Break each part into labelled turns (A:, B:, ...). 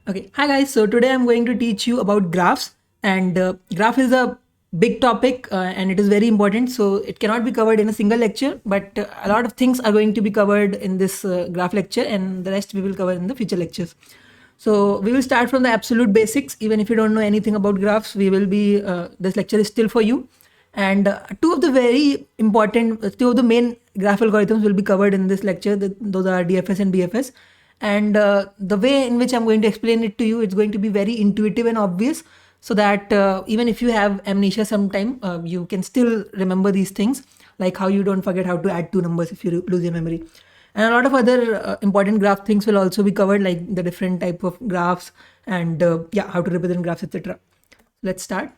A: Okay, hi guys. So today I'm going to teach you about graphs, and graph is a big topic and it is very important. So it cannot be covered in a single lecture, but a lot of things are going to be covered in this graph lecture, and the rest we will cover in the future lectures. So we will start from the absolute basics. Even if you don't know anything about graphs, we will be this lecture is still for you. And two of the main graph algorithms will be covered in this lecture. Those are DFS and BFS. And the way in which I'm going to explain it to you, it's going to be very intuitive and obvious, so that even if you have amnesia sometime, you can still remember these things, like how you don't forget how to add two numbers if you lose your memory. And a lot of other important graph things will also be covered, like the different type of graphs and yeah, how to represent graphs, etc. Let's start.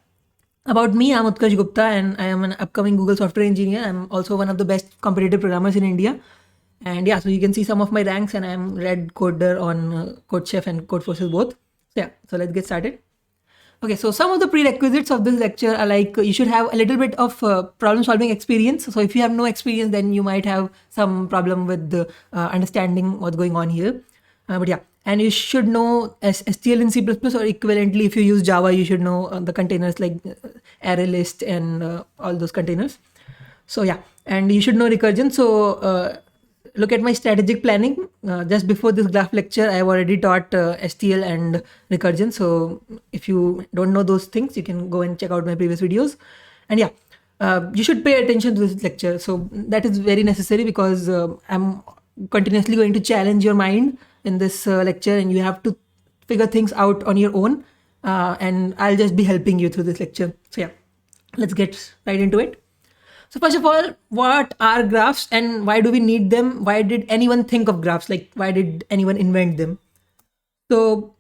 A: About me, I'm Utkarsh Gupta, and I am an upcoming Google software engineer. I'm also one of the best competitive programmers in India. And yeah, so you can see some of my ranks, and I'm red coder on CodeChef and Codeforces both. So yeah, so let's get started. Okay, so some of the prerequisites of this lecture are like you should have a little bit of problem solving experience. So if you have no experience, then you might have some problem with understanding what's going on here. But yeah, and you should know STL in C++, or equivalently, if you use Java, you should know the containers like array list and all those containers. So yeah, and you should know recursion. So look at my strategic planning. Just before this graph lecture, I have already taught STL and recursion. So if you don't know those things, you can go and check out my previous videos. And yeah, you should pay attention to this lecture. So that is very necessary, because I'm continuously going to challenge your mind in this lecture, and you have to figure things out on your own. And I'll just be helping you through this lecture. So yeah, let's get right into it. So first of all, what are graphs and why do we need them? Why did anyone think of graphs? Like, why did anyone invent them? So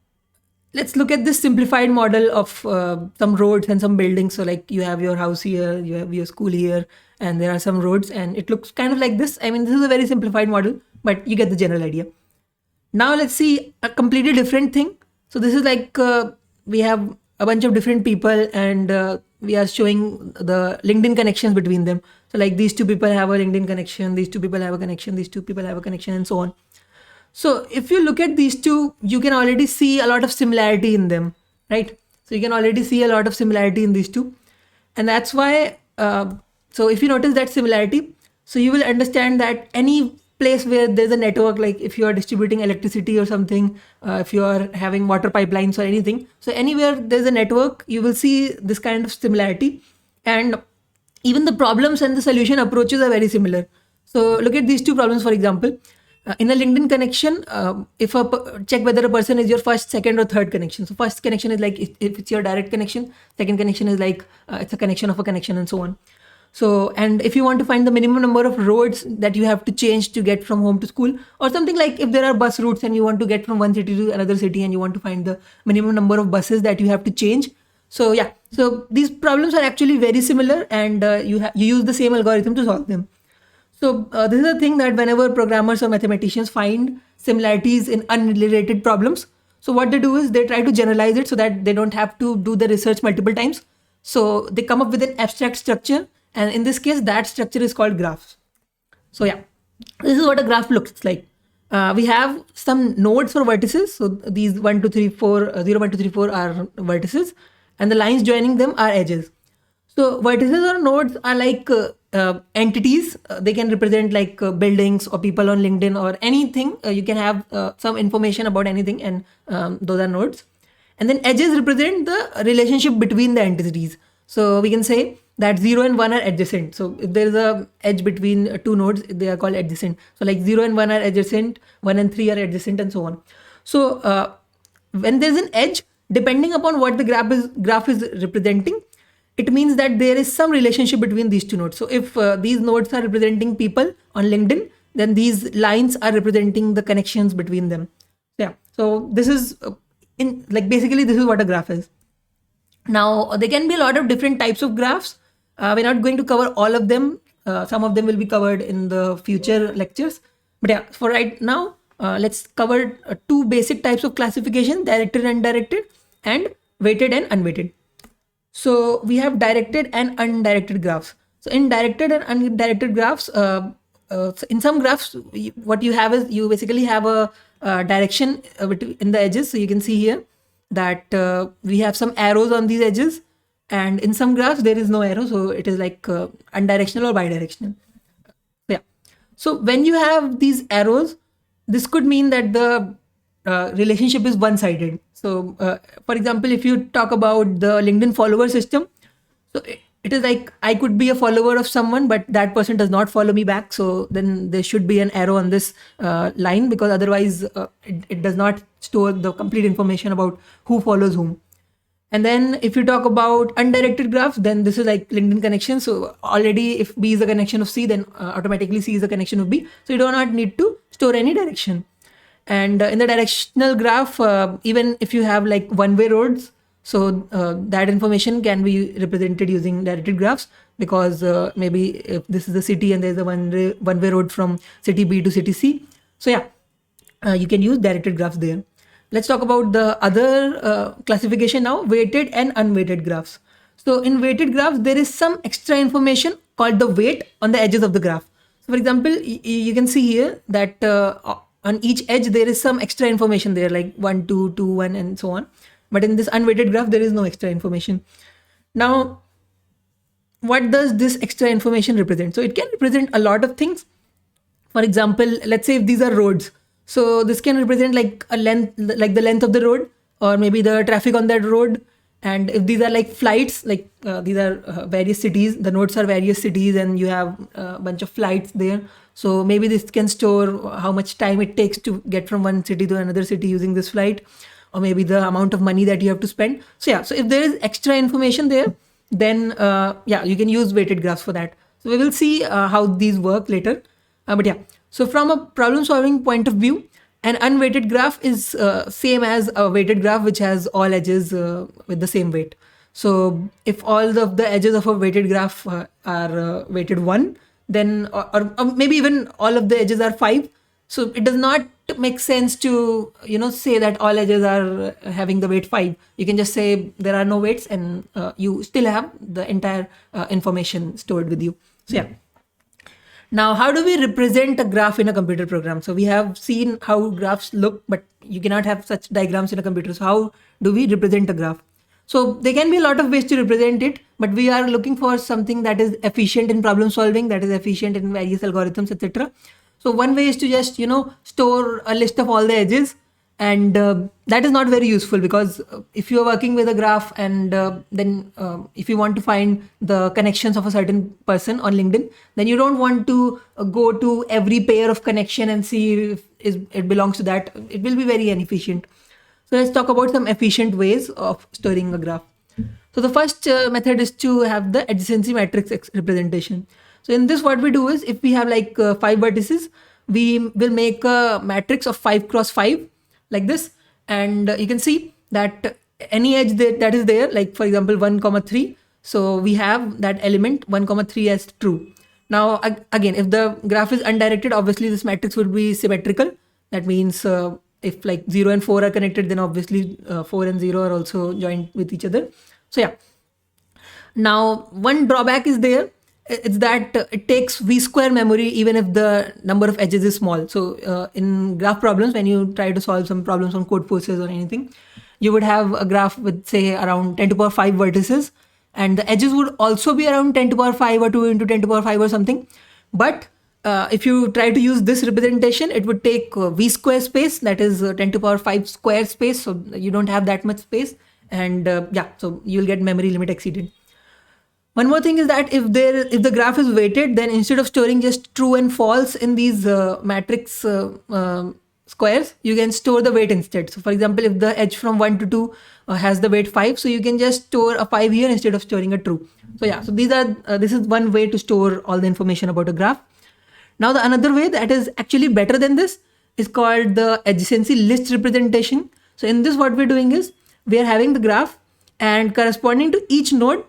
A: let's look at this simplified model of some roads and some buildings. So like you have your house here, you have your school here, and there are some roads, and it looks kind of like this. I mean, this is a very simplified model, but you get the general idea. Now let's see a completely different thing. So this is like we have a bunch of different people, and we are showing the LinkedIn connections between them. So like these two people have a LinkedIn connection, these two people have a connection, these two people have a connection, and so on. So if you look at these two, you can already see a lot of similarity in them, right? So you can already see a lot of similarity in these two. And that's why, so if you notice that similarity, so you will understand that any place where there's a network, like if you are distributing electricity or something, if you are having water pipelines or anything, so anywhere there's a network, you will see this kind of similarity. And even the problems and the solution approaches are very similar. So look at these two problems, for example. In a LinkedIn connection, if check whether a person is your first, second, or third connection. So first connection is like if it's your direct connection. Second connection is like it's a connection of a connection, and so on. So, and if you want to find the minimum number of roads that you have to change to get from home to school, or something like if there are bus routes and you want to get from one city to another city, and you want to find the minimum number of buses that you have to change. So yeah, so these problems are actually very similar, and you use the same algorithm to solve them. So this is a thing that whenever programmers or mathematicians find similarities in unrelated problems, so what they do is they try to generalize it so that they don't have to do the research multiple times. So they come up with an abstract structure, and in this case, that structure is called graphs. So yeah, this is what a graph looks like. We have some nodes or vertices. So these 1, 2, 3, 4, 0, 1, 2, 3, 4 are vertices, and the lines joining them are edges. So vertices or nodes are like entities. They can represent like buildings or people on LinkedIn or anything. You can have some information about anything, and those are nodes. And then edges represent the relationship between the entities. So we can say that 0 and 1 are adjacent. So if there is a edge between two nodes, they are called adjacent. So like 0 and 1 are adjacent, 1 and 3 are adjacent, and so on. So when there's an edge, depending upon what the graph is representing, it means that there is some relationship between these two nodes. So if these nodes are representing people on LinkedIn, then these lines are representing the connections between them. Yeah. So this is in like basically this is what a graph is. Now there can be a lot of different types of graphs. We're not going to cover all of them. Some of them will be covered in the future lectures. But yeah, for right now, let's cover two basic types of classification: directed and undirected, and weighted and unweighted. So we have directed and undirected graphs. So in directed and undirected graphs, so in some graphs, what you have is you basically have a direction in the edges. So you can see here that we have some arrows on these edges, and in some graphs there is no arrow, so it is like unidirectional or bidirectional. Yeah. So when you have these arrows, this could mean that the relationship is one-sided. So for example, if you talk about the LinkedIn follower system, so it is like I could be a follower of someone, but that person does not follow me back. So then there should be an arrow on this line, because otherwise it does not store the complete information about who follows whom. And then if you talk about undirected graphs, then this is like LinkedIn connection. So already if B is a connection of C, then automatically C is a connection of B. So you do not need to store any direction. And in the directional graph, even if you have like one-way roads, so that information can be represented using directed graphs, because maybe if this is a city and there's a one-way road from city B to city C. So yeah, you can use directed graphs there. Let's talk about the other classification now, weighted and unweighted graphs. So in weighted graphs, there is some extra information called the weight on the edges of the graph. So for example, you can see here that on each edge, there is some extra information there, like 1, 2, 2, 1, and so on. But in this unweighted graph, there is no extra information. Now, what does this extra information represent? So it can represent a lot of things. For example, let's say if these are roads, so this can represent like a length, like the length of the road, or maybe the traffic on that road. And if these are like flights, like these are various cities, the nodes are various cities, and you have a bunch of flights there. So maybe this can store how much time it takes to get from one city to another city using this flight, or maybe the amount of money that you have to spend. So yeah, so if there is extra information there, then yeah, you can use weighted graphs for that. So we will see how these work later. But yeah, so from a problem solving point of view, an unweighted graph is same as a weighted graph which has all edges with the same weight. So if all of the edges of a weighted graph are weighted 1, then or maybe even all of the edges are 5. So it does not make sense to say that all edges are having the weight 5. You can just say there are no weights, and you still have the entire information stored with you. So yeah. Now, how do we represent a graph in a computer program? So we have seen how graphs look, but you cannot have such diagrams in a computer. So how do we represent a graph? So there can be a lot of ways to represent it, but we are looking for something that is efficient in problem solving, that is efficient in various algorithms, etc. So one way is to just, store a list of all the edges. And that is not very useful, because if you are working with a graph and then if you want to find the connections of a certain person on LinkedIn, then you don't want to go to every pair of connection and see if it belongs to that. It will be very inefficient. So let's talk about some efficient ways of storing a graph. So the first method is to have the adjacency matrix representation. So in this, what we do is, if we have like 5 vertices, we will make a matrix of 5 cross 5 like this, and you can see that any edge that is there, like for example 1, 3, so we have that element 1, 3 as true. Now again, if the graph is undirected, obviously this matrix would be symmetrical. That means if like 0 and 4 are connected, then obviously 4 and 0 are also joined with each other. So yeah. Now one drawback is there. It's that it takes V square memory even if the number of edges is small. So in graph problems, when you try to solve some problems on Codeforces or anything, you would have a graph with say around 10 to the power 5 vertices, and the edges would also be around 10 to the power 5 or 2 into 10 to the power 5 or something. But if you try to use this representation, it would take V square space, that is 10 to the power 5 square space. So you don't have that much space, and yeah, so you'll get memory limit exceeded. One more thing is that if the graph is weighted, then instead of storing just true and false in these matrix squares, you can store the weight instead. So for example, if the edge from 1 to 2 has the weight 5, so you can just store a 5 here instead of storing a true. So yeah, so this is one way to store all the information about a graph. Now the another way that is actually better than this is called the adjacency list representation. So in this, what we're doing is we are having the graph, and corresponding to each node,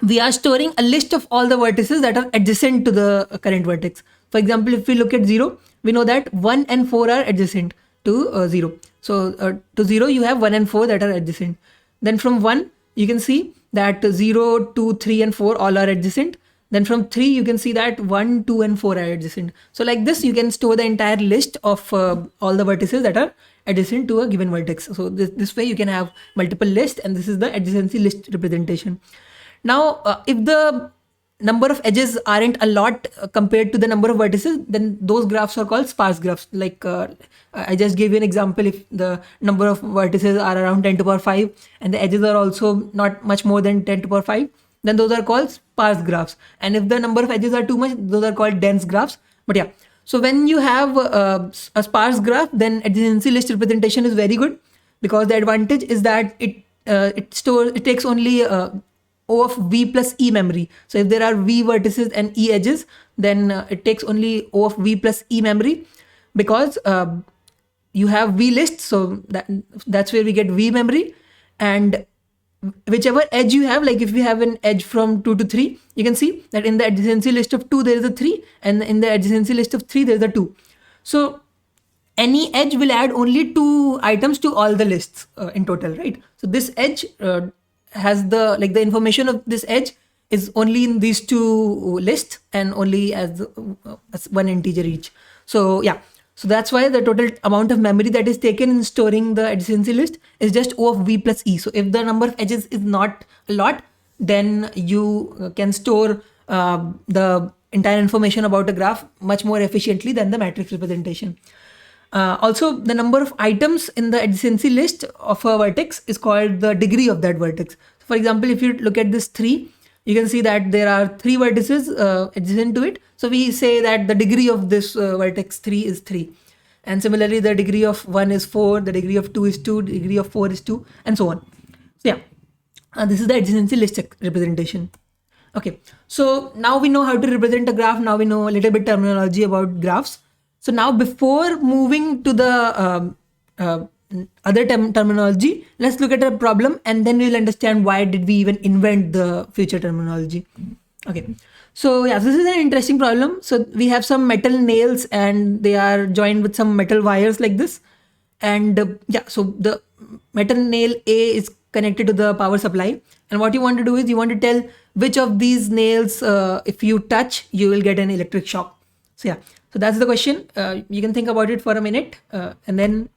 A: we are storing a list of all the vertices that are adjacent to the current vertex. For example, if we look at 0, we know that 1 and 4 are adjacent to 0. So to 0, you have 1 and 4 that are adjacent. Then from 1, you can see that 0, 2, 3 and 4 all are adjacent. Then from 3, you can see that 1, 2, and 4 are adjacent. So like this, you can store the entire list of all the vertices that are adjacent to a given vertex. So this way you can have multiple lists, and this is the adjacency list representation. Now, if the number of edges aren't a lot compared to the number of vertices, then those graphs are called sparse graphs. Like I just gave you an example. If the number of vertices are around 10 to the power 5 and the edges are also not much more than 10 to the power 5, then those are called sparse graphs. And if the number of edges are too much, those are called dense graphs. But yeah, so when you have a sparse graph, then adjacency list representation is very good, because the advantage is that it takes only O of V plus E memory. So if there are V vertices and E edges, then it takes only O of V plus E memory, because you have V lists. So that's where we get V memory. And whichever edge you have, like if you have an edge from 2 to 3, you can see that in the adjacency list of 2 there is a 3, and in the adjacency list of 3 there is a 2. So any edge will add only 2 items to all the lists in total, right? So this edge has the information of this edge is only in these 2 lists, and only as one integer each. So yeah, so that's why the total amount of memory that is taken in storing the adjacency list is just O of V plus E. So if the number of edges is not a lot, then you can store the entire information about a graph much more efficiently than the matrix representation. Also, the number of items in the adjacency list of a vertex is called the degree of that vertex. So for example, if you look at this 3, you can see that there are 3 vertices adjacent to it. So we say that the degree of this vertex 3 is 3. And similarly, the degree of 1 is 4, the degree of 2 is 2, the degree of 4 is 2, and so on. So yeah, this is the adjacency list representation. Okay, so now we know how to represent a graph. Now we know a little bit terminology about graphs. So now, before moving to the other terminology, let's look at a problem, and then we'll understand why did we even invent the future terminology. Okay, so yeah, this is an interesting problem. So we have some metal nails, and they are joined with some metal wires like this. And yeah, so the metal nail A is connected to the power supply. And what you want to do is you want to tell which of these nails, if you touch, you will get an electric shock. So yeah, so that's the question. You can think about it for a minute, and then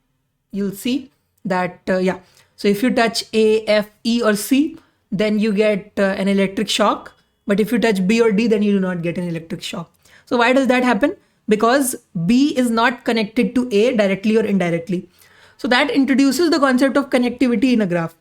A: you'll see that, yeah. So if you touch A, F, E, or C, then you get an electric shock. But if you touch B or D, then you do not get an electric shock. So why does that happen? Because B is not connected to A directly or indirectly. So that introduces the concept of connectivity in a graph.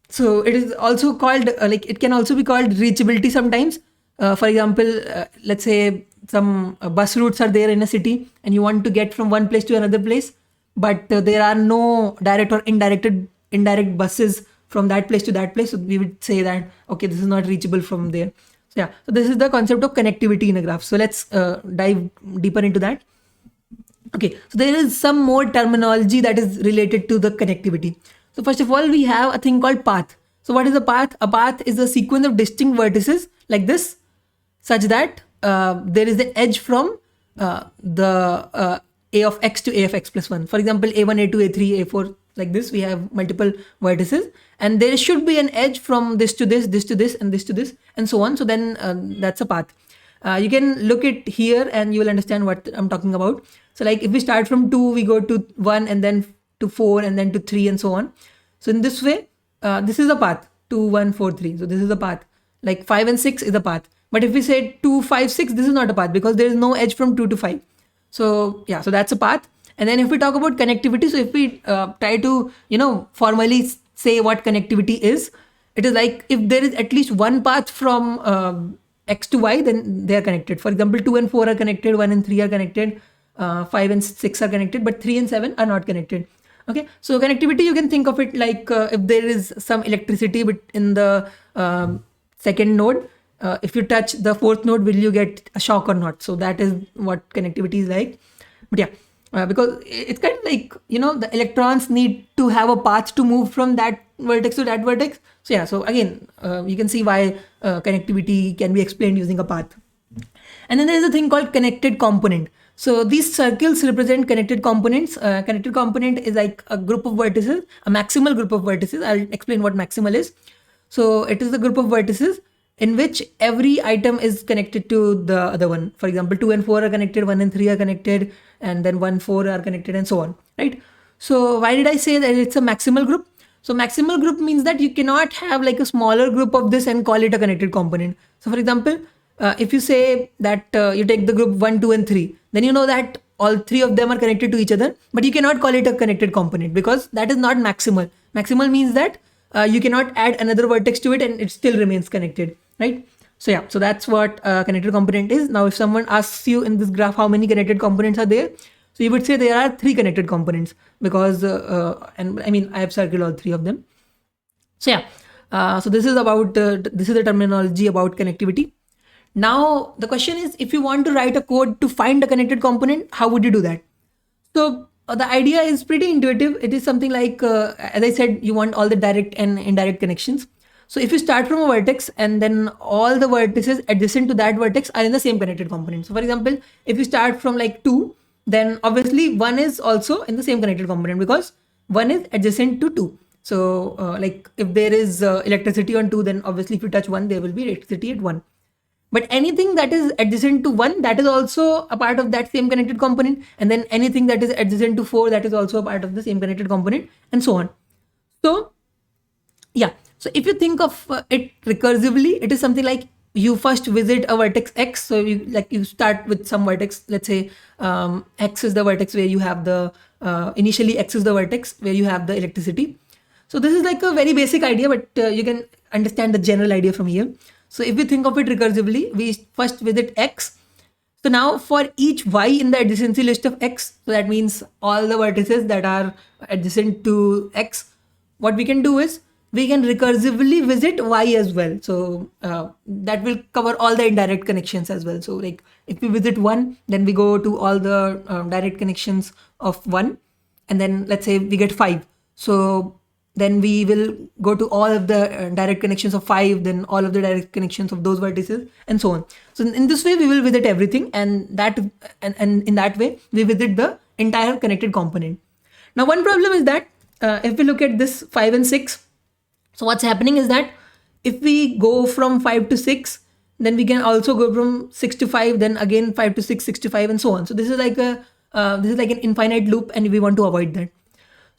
A: So it is also called, it can also be called reachability sometimes. For example, let's say some bus routes are there in a city, and you want to get from one place to another place, but there are no direct or indirect buses from that place to that place. So we would say that, okay, this is not reachable from there. So yeah, so this is the concept of connectivity in a graph. So let's dive deeper into that. Okay, so there is some more terminology that is related to the connectivity. So first of all, we have a thing called path. So what is a path? A path is a sequence of distinct vertices like this, such that there is an edge from the A of x to A of x plus 1. For example, A1, A2, A3, A4, like this, we have multiple vertices, and there should be an edge from this to this, this to this, and this to this, and so on. So then that's a path. You can look it here and you will understand what I'm talking about. So like if we start from 2, we go to 1, and then to 4, and then to 3, and so on. So in this way, this is a path, 2, 1, 4, 3. So this is a path. Like 5 and 6 is a path. But if we say 2, 5, 6, this is not a path, because there is no edge from 2 to 5. So yeah, so that's a path. And then if we talk about connectivity, so if we try to, formally say what connectivity is, it is like if there is at least one path from X to Y, then they are connected. For example, 2 and 4 are connected, 1 and 3 are connected, 5 and 6 are connected, but 3 and 7 are not connected. Okay, so connectivity, you can think of it like if there is some electricity in the second node, if you touch the fourth node, will you get a shock or not? So that is what connectivity is like. But yeah, because it's kind of like, the electrons need to have a path to move from that vertex to that vertex. So yeah, so again, you can see why connectivity can be explained using a path. And then there is a thing called connected component. So these circles represent connected components. Connected component is like a group of vertices, a maximal group of vertices. I'll explain what maximal is. So it is a group of vertices in which every item is connected to the other one. For example, 2 and 4 are connected, 1 and 3 are connected, and then 1, 4 are connected, and so on, right? So why did I say that it's a maximal group? So maximal group means that you cannot have like a smaller group of this and call it a connected component. So for example, if you say that you take the group 1, 2, and 3, then you know that all three of them are connected to each other, but you cannot call it a connected component because that is not maximal. Maximal means that you cannot add another vertex to it and it still remains connected, right? So yeah, so that's what a connected component is. Now, if someone asks you in this graph how many connected components are there, so you would say there are 3 connected components because, and I mean, I have circled all 3 of them. So yeah, so this is about, this is the terminology about connectivity. Now, the question is, if you want to write a code to find a connected component, how would you do that? So the idea is pretty intuitive. It is something like, as I said, you want all the direct and indirect connections. So if you start from a vertex and then all the vertices adjacent to that vertex are in the same connected component. So for example, if you start from like 2, then obviously 1 is also in the same connected component because 1 is adjacent to 2. So like if there is electricity on 2, then obviously if you touch 1, there will be electricity at 1. But anything that is adjacent to 1, that is also a part of that same connected component. And then anything that is adjacent to 4, that is also a part of the same connected component, and so on. So yeah, so if you think of it recursively, it is something like you first visit a vertex X. So you start with some vertex. Let's say X is the vertex where you have the, initially X is the vertex where you have the electricity. So this is like a very basic idea, but you can understand the general idea from here. So if we think of it recursively, we first visit X. So now for each Y in the adjacency list of X, so that means all the vertices that are adjacent to X, what we can do is we can recursively visit Y as well. So that will cover all the indirect connections as well. So like if we visit 1, then we go to all the direct connections of 1, and then let's say we get 5. So then we will go to all of the direct connections of 5, then all of the direct connections of those vertices, and so on. So in this way, we will visit everything, and in that way, we visit the entire connected component. Now, one problem is that if we look at this 5 and 6, so what's happening is that if we go from 5 to 6, then we can also go from 6 to 5, then again 5 to 6, 6 to 5, and so on. So this is like an infinite loop, and we want to avoid that.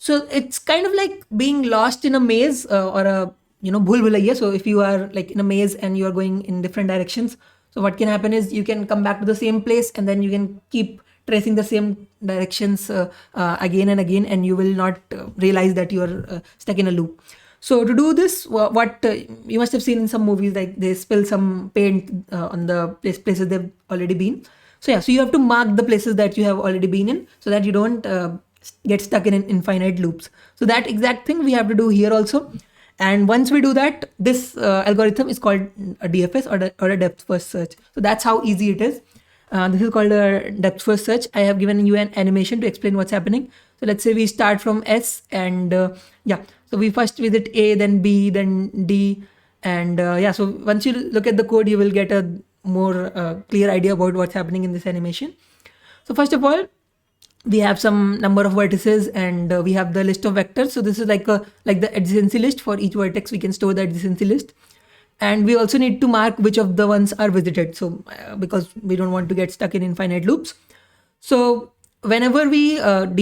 A: So it's kind of like being lost in a maze or a bhul bhulaiya. So if you are like in a maze and you are going in different directions, so what can happen is you can come back to the same place and then you can keep tracing the same directions again and again, and you will not realize that you are stuck in a loop. So to do this, what you must have seen in some movies, like they spill some paint on the places they've already been. So yeah, so you have to mark the places that you have already been in so that you don't get stuck in infinite loops. So that exact thing we have to do here also. And once we do that, this algorithm is called a DFS or a depth first search. So that's how easy it is. This is called a depth first search. I have given you an animation to explain what's happening. So let's say we start from S and so we first visit A, then B, then D. And so once you look at the code, you will get a more clear idea about what's happening in this animation. So first of all, we have some number of vertices and we have the list of vectors. So this is like the adjacency list. For each vertex, we can store the adjacency list. And we also need to mark which of the ones are visited. So because we don't want to get stuck in infinite loops. So whenever we when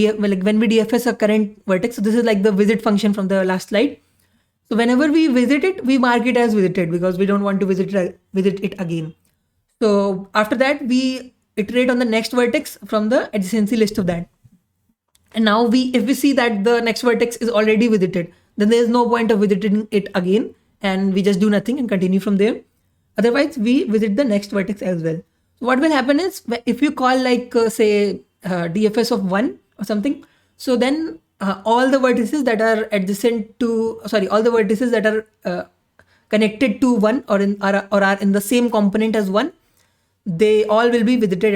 A: we DFS a current vertex, so this is like the visit function from the last slide. So whenever we visit it, we mark it as visited because we don't want to visit it again. So after that, we iterate on the next vertex from the adjacency list of that. And now if we see that the next vertex is already visited, then there is no point of visiting it again, and we just do nothing and continue from there. Otherwise, we visit the next vertex as well. So what will happen is if you call like say DFS of 1 or something, so then all the vertices that are all the vertices that are connected to 1 or are in the same component as 1, they all will be visited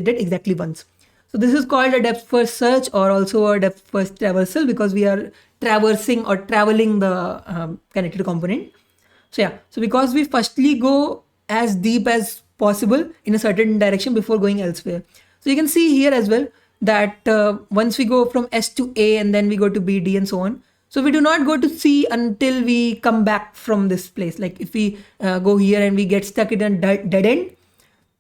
A: exactly once. So this is called a depth first search or also a depth first traversal because we are traversing or traveling the connected component. So yeah, so because we firstly go as deep as possible in a certain direction before going elsewhere. So you can see here as well that once we go from S to A and then we go to B, D and so on. So we do not go to C until we come back from this place. Like if we go here and we get stuck in a dead end,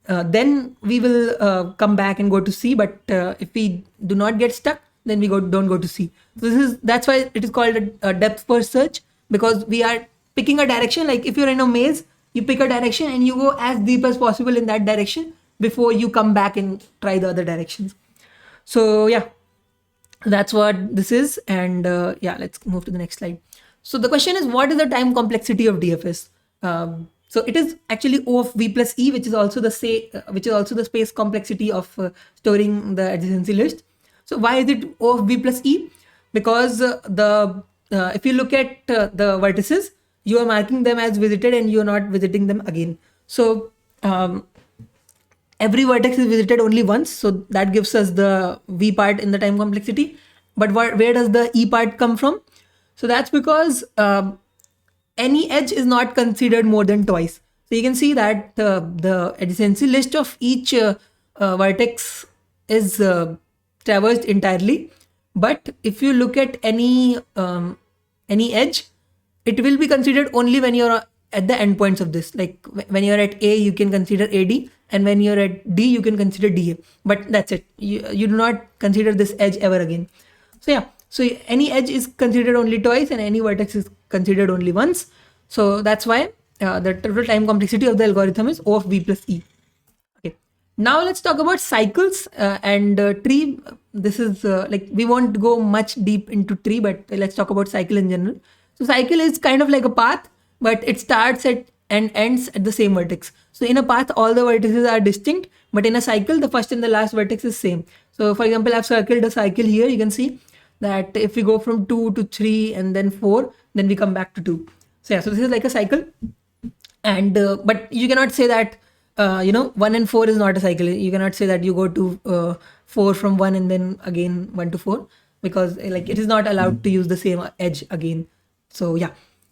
A: then we will come back and go to C. But if we do not get stuck, then we don't go to C. So that's why it is called a depth first search, because we are picking a direction. Like if you're in a maze, you pick a direction and you go as deep as possible in that direction before you come back and try the other directions. So yeah, that's what this is. And yeah, let's move to the next slide. So the question is, what is the time complexity of DFS? So it is actually O of V plus E, which is also the space complexity of storing the adjacency list. So why is it O of V plus E? Because if you look at the vertices, you are marking them as visited and you are not visiting them again. So every vertex is visited only once, so that gives us the V part in the time complexity. But where does the E part come from? So that's because any edge is not considered more than twice. So you can see that the adjacency list of each vertex is traversed entirely. But if you look at any edge, it will be considered only when you're at the endpoints of this. Like when you're at A, you can consider AD, and when you're at D, you can consider DA. But that's it. You do not consider this edge ever again. So yeah, so any edge is considered only twice and any vertex is considered only once. So that's why the total time complexity of the algorithm is O of V plus E. Okay. Now let's talk about cycles and tree. This is like, we won't go much deep into tree, but let's talk about cycle in general. So cycle is kind of like a path, but it starts at and ends at the same vertex. So in a path, all the vertices are distinct, but in a cycle, the first and the last vertex is same. So for example, I've circled a cycle here. You can see that if we go from 2 to 3 and then 4, then we come back to 2. So yeah, so this is like a cycle. And but you cannot say that 1 and 4 is not a cycle. You cannot say that you go to 4 from 1 and then again 1 to 4, because like it is not allowed to use the same edge again. So yeah,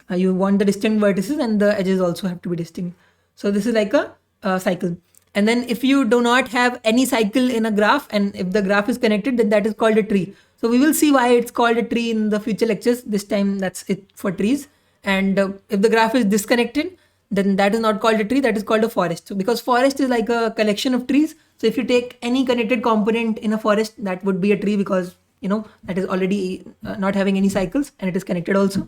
A: you want the distinct vertices and the edges also have to be distinct. So this is like a cycle. And then if you do not have any cycle in a graph, and if the graph is connected, then that is called a tree. So we will see why it's called a tree in the future lectures. This time that's it for trees. And if the graph is disconnected, then that is not called a tree, that is called a forest. So because forest is like a collection of trees. So if you take any connected component in a forest, that would be a tree, because that is already not having any cycles and it is connected also.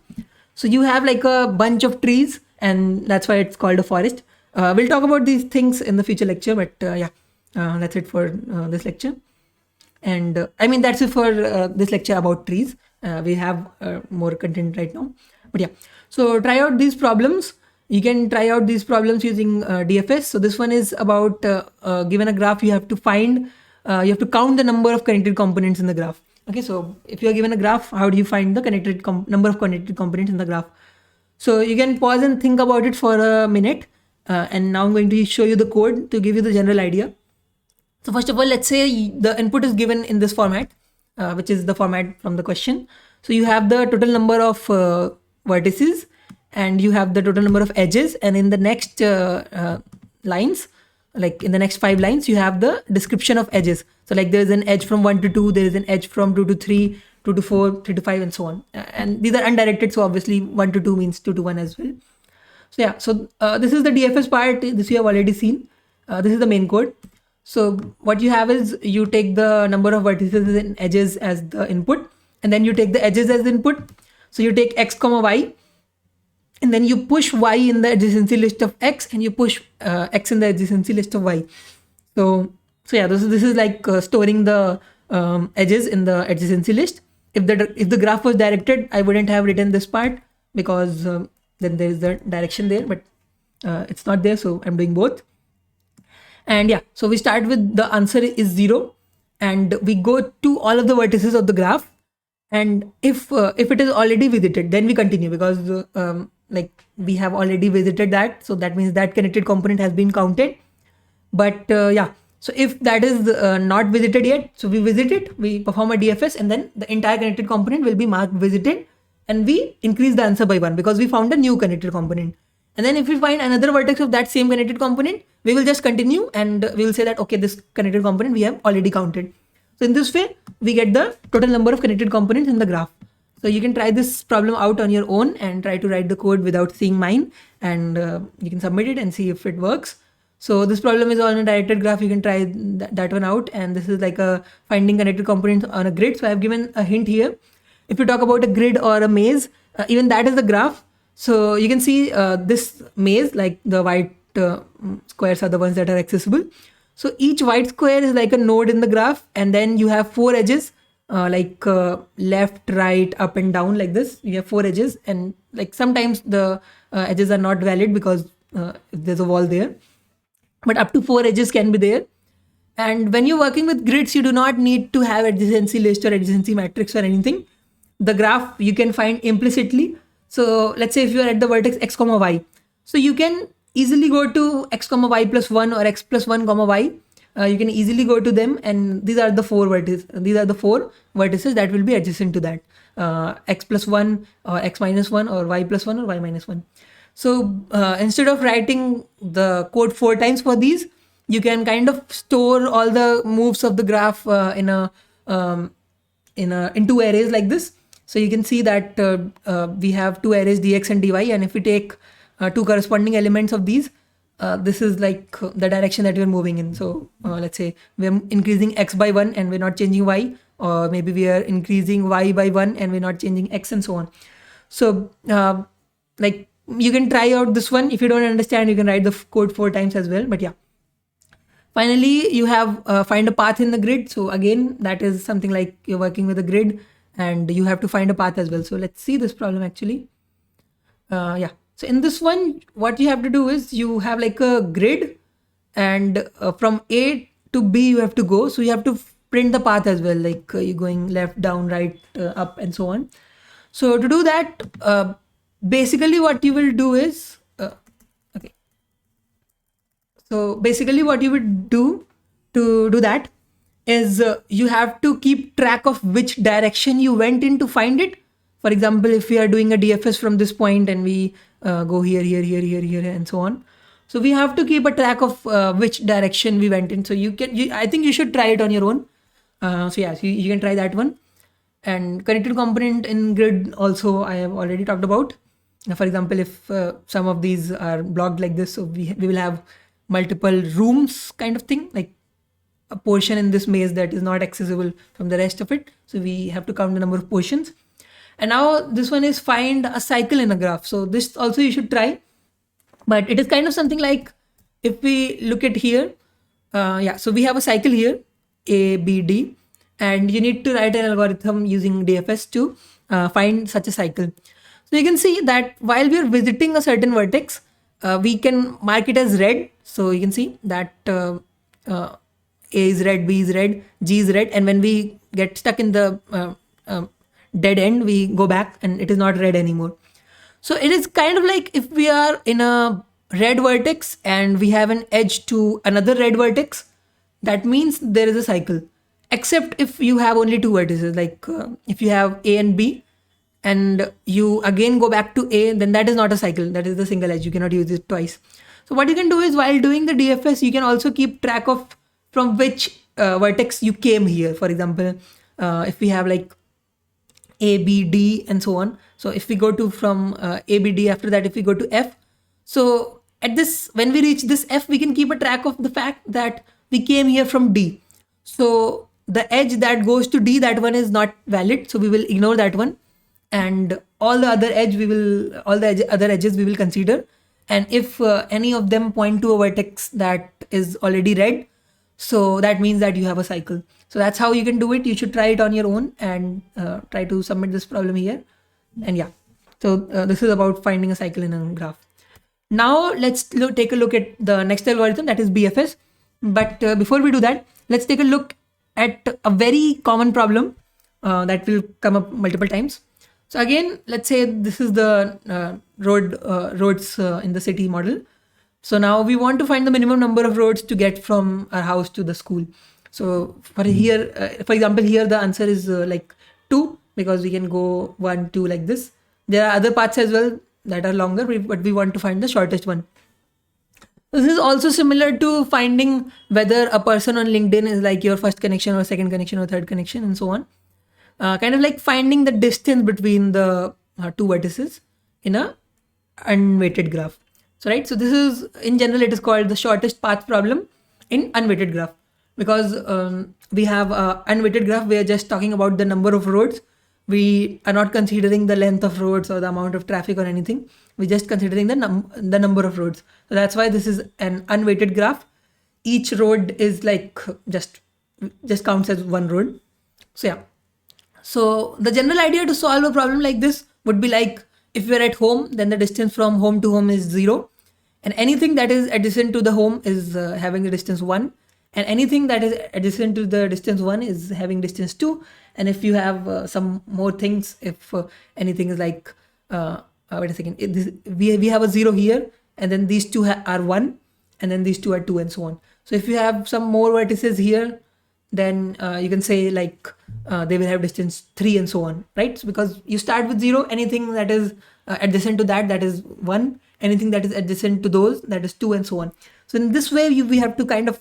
A: So you have like a bunch of trees, and that's why it's called a forest. We'll talk about these things in the future lecture, but yeah, that's it for this lecture. And I mean, that's it for this lecture about trees. We have more content right now, but yeah. So try out these problems. You can try out these problems using DFS. So this one is about given a graph, you have to count the number of connected components in the graph. Okay, so if you are given a graph, how do you find the number of connected components in the graph? So you can pause and think about it for a minute. And now I'm going to show you the code to give you the general idea. So first of all, let's say the input is given in this format, which is the format from the question. So you have the total number of vertices, and you have the total number of edges. And in the next lines, like in the next 5 lines, you have the description of edges. So like there's an edge from 1 to 2, there is an edge from 2 to 3, 2 to 4, 3 to 5, and so on. And these are undirected, so obviously 1 to 2 means 2 to 1 as well. So yeah, so this is the DFS part. This you have already seen. This is the main code. So what you have is, you take the number of vertices and edges as the input, and then you take the edges as the input. So you take x comma y, and then you push y in the adjacency list of x, and you push x in the adjacency list of y. So yeah, this is like storing the edges in the adjacency list. If the graph was directed, I wouldn't have written this part, because then there is the direction there, but it's not there, so I'm doing both. And yeah, so we start with the answer is 0, and we go to all of the vertices of the graph. And if it is already visited, then we continue, because like we have already visited that, so that means that connected component has been counted. But yeah, so if that is not visited yet, so we visit it, we perform a DFS, and then the entire connected component will be marked visited, and we increase the answer by 1, because we found a new connected component. And then if we find another vertex of that same connected component, we will just continue, and we will say that, okay, this connected component we have already counted. So in this way, we get the total number of connected components in the graph. So you can try this problem out on your own and try to write the code without seeing mine, and you can submit it and see if it works. So this problem is on a directed graph. You can try that one out, and this is like a finding connected components on a grid. So I've given a hint here. If you talk about a grid or a maze, even that is the graph. So you can see this maze, like the white squares are the ones that are accessible. So each white square is like a node in the graph, and then you have 4 edges, left, right, up and down, like this. You have 4 edges, and like sometimes the edges are not valid because there's a wall there, but up to 4 edges can be there. And when you're working with grids, you do not need to have adjacency list or adjacency matrix or anything. The graph you can find implicitly. So let's say if you are at the vertex x comma y, so you can easily go to x comma y plus 1 or x plus 1 comma y. You can easily go to them, and these are the 4 vertices. These are the 4 vertices that will be adjacent to that, x plus 1 or x minus 1 or y plus 1 or y minus 1. So instead of writing the code 4 times for these, you can kind of store all the moves of the graph into arrays like this. So you can see that we have 2 arrays dx and dy, and if we take 2 corresponding elements of these, this is like the direction that we're moving in. So let's say we're increasing x by 1 and we're not changing y, or maybe we are increasing y by 1 and we're not changing x, and so on. So like you can try out this one. If you don't understand, you can write the code 4 times as well. But yeah, finally you have find a path in the grid. So again, that is something like you're working with a grid and you have to find a path as well. So let's see this problem actually. Yeah, so in this one, what you have to do is you have like a grid, and from A to B you have to go. So you have to print the path as well, like you're going left, down, right, up, and so on. So to do that, basically what you will do is, okay. So basically what you would do to do that is you have to keep track of which direction you went in to find it. For example, if we are doing a DFS from this point and we go here, here, here, here, here, and so on. So we have to keep a track of which direction we went in. So I think you should try it on your own. So yeah, so you can try that one. And connected component in grid also I have already talked about. For example, if some of these are blocked like this, so we will have multiple rooms kind of thing, like a portion in this maze that is not accessible from the rest of it. So we have to count the number of portions. And now this one is find a cycle in a graph. So this also you should try, but it is kind of something like, if we look at here, yeah, so we have a cycle here, A, B, D, and you need to write an algorithm using DFS to find such a cycle. So you can see that while we are visiting a certain vertex, we can mark it as red. So you can see that A is red, B is red, G is red, and when we get stuck in the dead end, we go back and it is not red anymore. So it is kind of like if we are in a red vertex and we have an edge to another red vertex, that means there is a cycle. Except if you have only 2 vertices, like if you have A and B and you again go back to A, then that is not a cycle. That is the single edge. You cannot use it twice. So what you can do is, while doing the DFS, you can also keep track of from which vertex you came here. For example, if we have like A, B, D, and so on. So if we go to from A, B, D, after that, if we go to F, so at this, when we reach this F, we can keep a track of the fact that we came here from D. So the edge that goes to D, that one is not valid. So we will ignore that one. And all the other other edges we will consider. And if any of them point to a vertex that is already red, so that means that you have a cycle. So that's how you can do it. You should try it on your own and try to submit this problem here. And yeah, so this is about finding a cycle in a graph. Now let's take a look at the next algorithm, that is BFS. But before we do that, let's take a look at a very common problem that will come up multiple times. So again, let's say this is the roads in the city model. So now we want to find the minimum number of roads to get from our house to the school. So for here, for example, here the answer is like 2, because we can go 1, 2 like this. There are other paths as well that are longer, but we want to find the shortest one. This is also similar to finding whether a person on LinkedIn is like your first connection or second connection or third connection and so on. kind of like finding the distance between the two vertices in a unweighted graph. So right, so this is, in general, it is called the shortest path problem in unweighted graph, because we have a unweighted graph. We are just talking about the number of roads. We are not considering the length of roads or the amount of traffic or anything. We're just considering the number of roads. So that's why this is an unweighted graph. Each road is like just counts as one road. So yeah. So the general idea to solve a problem like this would be like, if you're at home, then the distance from home to home is 0. And anything that is adjacent to the home is having the distance 1. And anything that is adjacent to the distance 1 is having distance 2. And if you have some more things, if anything is like, wait a second, we have a 0 here, and then these two are 1, and then these two are 2, and so on. So if you have some more vertices here, then you can say like they will have distance 3, and so on, right? So because you start with 0, anything that is adjacent to that is 1, anything that is adjacent to those, that is 2, and so on. So in this way, we have to kind of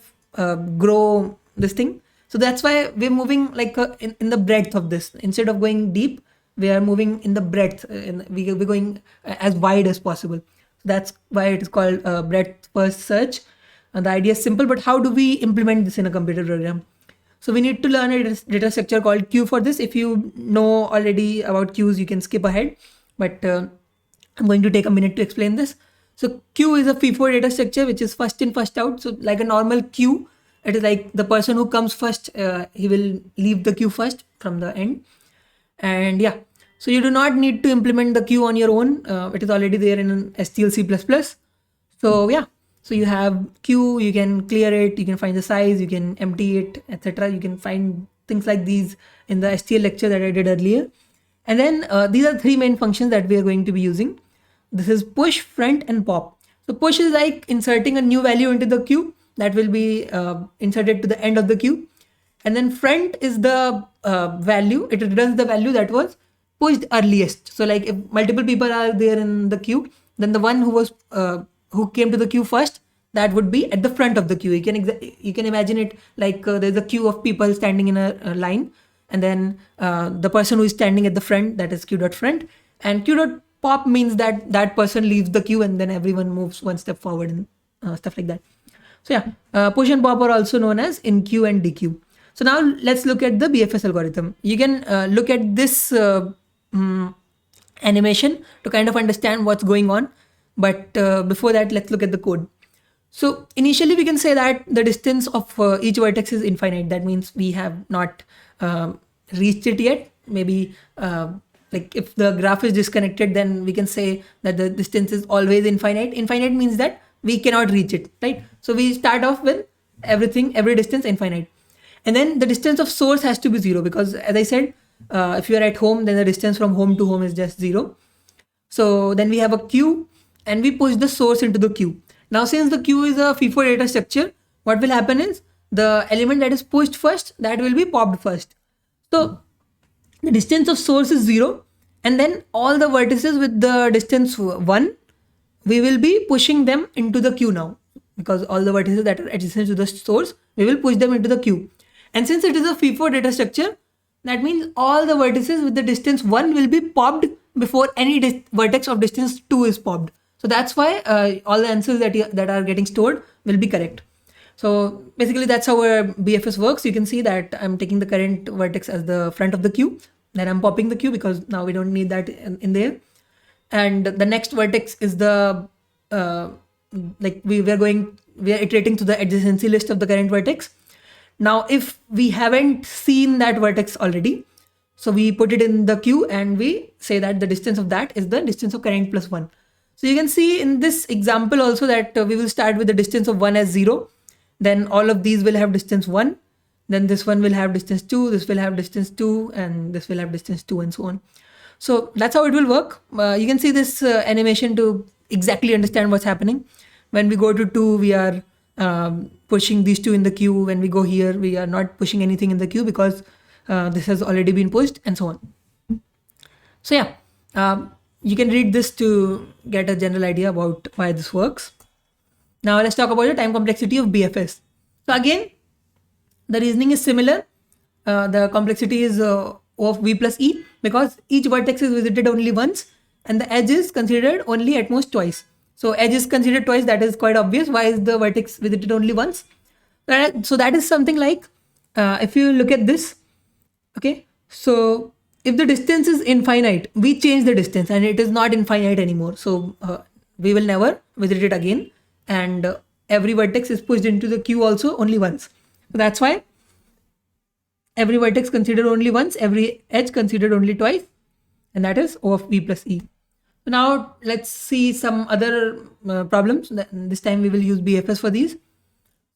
A: grow this thing. So that's why we're moving like in the breadth of this. Instead of going deep, we are moving in the breadth, we're going as wide as possible. So that's why it is called breadth first search. And the idea is simple, but how do we implement this in a computer program? So we need to learn a data structure called queue for this. If you know already about queues, you can skip ahead, but I'm going to take a minute to explain this. So queue is a FIFO data structure, which is first in, first out. So like a normal queue, it is like the person who comes first, he will leave the queue first from the end. And yeah, so you do not need to implement the queue on your own. It is already there in STL++. So yeah, so you have queue, you can clear it, you can find the size, you can empty it, etc. You can find things like these in the STL lecture that I did earlier. And then these are 3 main functions that we are going to be using. This is push, front, and pop. So push is like inserting a new value into the queue that will be inserted to the end of the queue. And then front is the value, it returns the value that was pushed earliest. So like if multiple people are there in the queue, then the one who came to the queue first, that would be at the front of the queue. You can imagine it like there's a queue of people standing in a line, and then the person who is standing at the front, that is q.front, and q.pop means that that person leaves the queue and then everyone moves one step forward and stuff like that. So yeah, push and pop are also known as in queue and dequeue. So now let's look at the BFS algorithm. You can look at this animation to kind of understand what's going on. But before that, let's look at the code. So initially we can say that the distance of each vertex is infinite. That means we have not reached it yet. Maybe like if the graph is disconnected, then we can say that the distance is always infinite. Infinite means that we cannot reach it, right? So we start off with every distance infinite. And then the distance of source has to be 0, because as I said, if you are at home, then the distance from home to home is just 0. So then we have a queue, and we push the source into the queue. Now, since the queue is a FIFO data structure, what will happen is the element that is pushed first, that will be popped first. So the distance of source is 0, and then all the vertices with the distance 1, we will be pushing them into the queue now, because all the vertices that are adjacent to the source, we will push them into the queue. And since it is a FIFO data structure, that means all the vertices with the distance 1 will be popped before any vertex of distance 2 is popped. So that's why all the answers that are getting stored will be correct. So basically that's how our BFS works. You can see that I'm taking the current vertex as the front of the queue. Then I'm popping the queue because now we don't need that in there. And the next vertex is the, like we are iterating to the adjacency list of the current vertex. Now, if we haven't seen that vertex already, so we put it in the queue and we say that the distance of that is the distance of current plus 1. So you can see in this example also that we will start with the distance of 1 as 0. Then all of these will have distance 1. Then this one will have distance 2. This will have distance 2. And this will have distance 2, and so on. So that's how it will work. You can see this animation to exactly understand what's happening. When we go to 2, we are pushing these 2 in the queue. When we go here, we are not pushing anything in the queue because this has already been pushed, and so on. So yeah, you can read this to get a general idea about why this works. Now let's talk about the time complexity of BFS. So again, the reasoning is similar. The complexity is O of v plus e, because each vertex is visited only once and the edge is considered only at most twice. So edge is considered twice, that is quite obvious. Why is the vertex visited only once? So that is something like, if you look at this, okay, so if the distance is infinite, we change the distance and it is not infinite anymore. So we will never visit it again, and every vertex is pushed into the queue also only once. So that's why every vertex considered only once, every edge considered only twice, and that is O of v plus e. So now let's see some other problems. This time we will use BFS for these.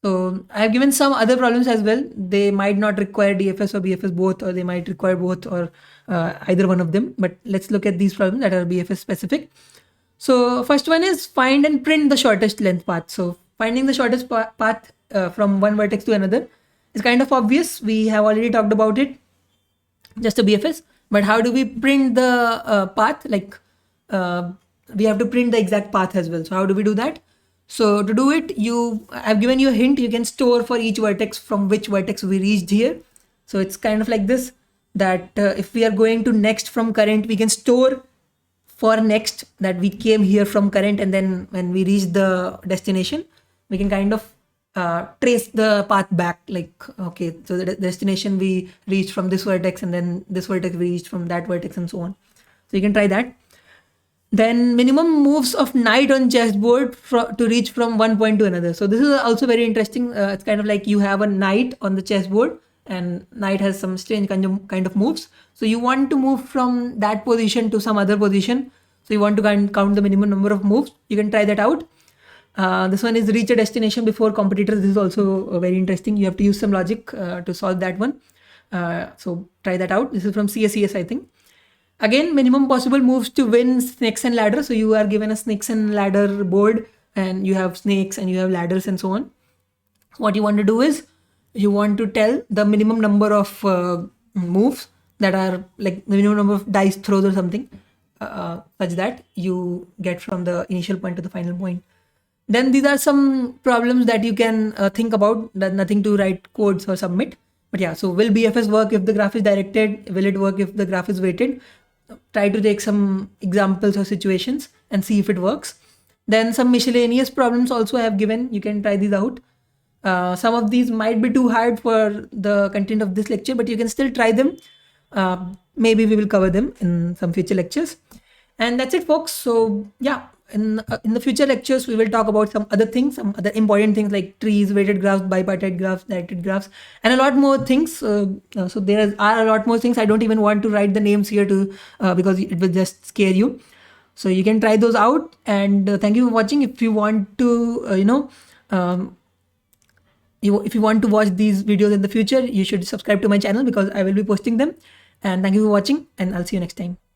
A: So I have given some other problems as well. They might not require DFS or BFS both, or they might require both, or either one of them. But let's look at these problems that are BFS specific. So first one is find and print the shortest length path. So finding the shortest path from one vertex to another is kind of obvious. We have already talked about it, just a BFS. But how do we print the path? Like we have to print the exact path as well. So how do we do that? So to do it, I've given you a hint. You can store for each vertex from which vertex we reached here. So it's kind of like this, that if we are going to next from current, we can store for next that we came here from current, and then when we reach the destination, we can kind of trace the path back, like, okay, so the destination we reached from this vertex, and then this vertex we reached from that vertex, and so on. So you can try that. Then minimum moves of knight on chessboard to reach from one point to another. So this is also very interesting. It's kind of like you have a knight on the chessboard, and knight has some strange kind of moves. So you want to move from that position to some other position. So you want to count the minimum number of moves. You can try that out. This one is reach a destination before competitors. This is also very interesting. You have to use some logic to solve that one. So try that out. This is from CSCS, I think. Again, minimum possible moves to win snakes and ladder. So you are given a snakes and ladder board, and you have snakes and you have ladders and so on. What you want to do is you want to tell the minimum number of moves that are like the minimum number of dice throws or something, such that you get from the initial point to the final point. Then these are some problems that you can think about, that nothing to write codes or submit. But yeah, so will BFS work if the graph is directed? Will it work if the graph is weighted? Try to take some examples or situations and see if it works. Then some miscellaneous problems also I have given. You can try these out. Some of these might be too hard for the content of this lecture, but you can still try them. Maybe we will cover them in some future lectures. And that's it, folks. So yeah, in the future lectures, we will talk about some other things, some other important things like trees, weighted graphs, bipartite graphs, directed graphs, and a lot more things. So there are a lot more things. I don't even want to write the names here because it will just scare you. So you can try those out. And thank you for watching. If you want to, if you want to watch these videos in the future, you should subscribe to my channel because I will be posting them. And thank you for watching, and I'll see you next time.